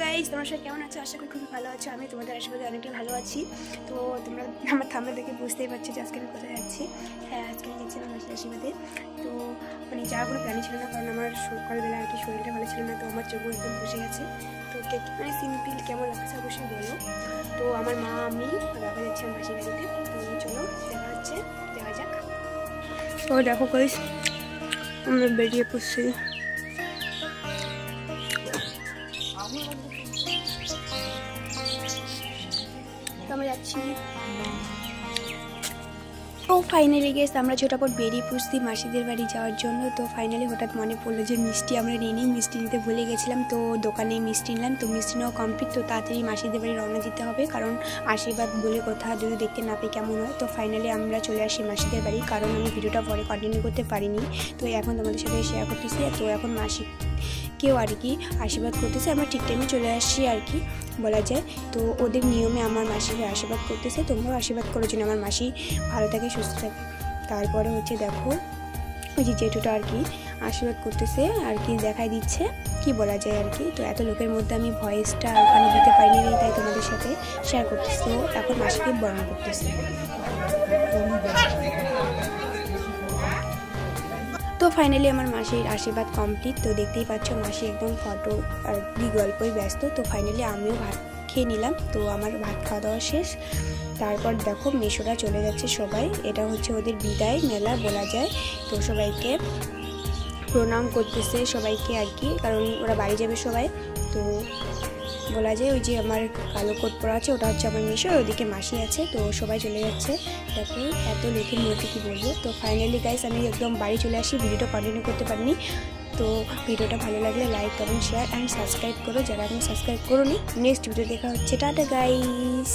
Guys, তোমরা সবাই কেমন আছো? আশা করি খুবই ভালো আছো। আমি তোমাদের আশীর্বাদে অনেকটাই ভালো আছি। তো তোমরা আমার থাম্বনেল দেখে বুঝতেই পারছো যে আজকে আমি কোথায় যাচ্ছি। হ্যাঁ, আজকে আমি যাচ্ছি আমার মাসির আশীর্বাদে। তো মানে যাওয়ার কোনো প্ল্যানই ছিল না, কারণ আমার সকালবেলা আর কি শরীরটা ভালো ছিল না, তো আমার চোখও একদম বসে গেছে। তো মানে সিম্পল কেমন লাগছে অবশ্যই বলো। তো আমার মা, আমি বাবা যাচ্ছি আমার মাসির বাড়িতে। তো চলো দেখা হচ্ছে, যাওয়া যাক। তো দেখো গাইস, আমরা বেরিয়ে পড়ছি। আমরা যাচ্ছি। তো ফাইনালি গেছে আমরা ছোটাপট বেরিয়ে পড়ছি মাসিদের বাড়ি যাওয়ার জন্য। তো ফাইনালি হঠাৎ মনে পড়লো যে মিষ্টি আমরা নিয়ে নিই, মিষ্টি নিতে ভুলে গেছিলাম। তো দোকানে মিষ্টি নিলাম, তো মিষ্টি নেওয়া কমপ্লিট। তো তাড়াতাড়ি মাসিদের বাড়ি রওনা দিতে হবে, কারণ আশীর্বাদ বলে কথা যদি দেখতে না পাই কেমন হয়। তো ফাইনালি আমরা চলে আসি মাসিদের বাড়ি, কারণ আমি ভিডিওটা পরে কন্টিনিউ করতে পারিনি। তো এখন তোমাদের সাথে শেয়ার করতেছি। তো এখন মাসি কেউ আর কি আশীর্বাদ করতেছে, আমরা ঠিক টাইমে চলে আসছি আর কি বলা যায়। তো ওদের নিয়মে আমার মাসিকে আশীর্বাদ করতেছে, তোমরাও আশীর্বাদ করার জন্য আমার মাসি ভালো থাকে, সুস্থ থাকে। তারপরে হচ্ছে দেখো ওই যে জেঠুটা আর কি আশীর্বাদ করতেছে আর কি, দেখাই দিচ্ছে কি বলা যায় আর কি। তো এত লোকের মধ্যে আমি ভয়েসটা ওখানে দিতে পারিনি, তাই তোমাদের সাথে শেয়ার করতেছি। তো এখন মাসিকে বরণ করতেছে। তো ফাইনালি আমার মাসির আশীর্বাদ কমপ্লিট। তো দেখতেই পাচ্ছ মাসি একদম ফটো আর কি গল্পই ব্যস্ত। তো ফাইনালি আমিও ভাত খেয়ে নিলাম। তো আমার ভাত খাওয়া দাওয়া শেষ। তারপর দেখো মেশোরা চলে যাচ্ছে সবাই, এটা হচ্ছে ওদের বিদায় মেলা বলা যায়। তো সবাইকে প্রণাম করতেছে সবাইকে আর কি, কারণ ওরা বাড়ি যাবে সবাই। তো বলা যায় ওই যে আমার কালো কোট পরা আছে ওটা হচ্ছে আমার মেশো, ওদিকে মাসি আছে। তো সবাই চলে যাচ্ছে, তারপরে এত লোকের মধ্যে কী বলবো। তো ফাইনালি গাইস আমি একদম বাড়ি চলে আসি, ভিডিওটা কন্টিনিউ করতে পারিনি। তো ভিডিওটা ভালো লাগলে like comment share and subscribe করো যারা আমি সাবস্ক্রাইব করোনি। নেক্সট ভিডিও দেখা হচ্ছে, টাটা গাইস।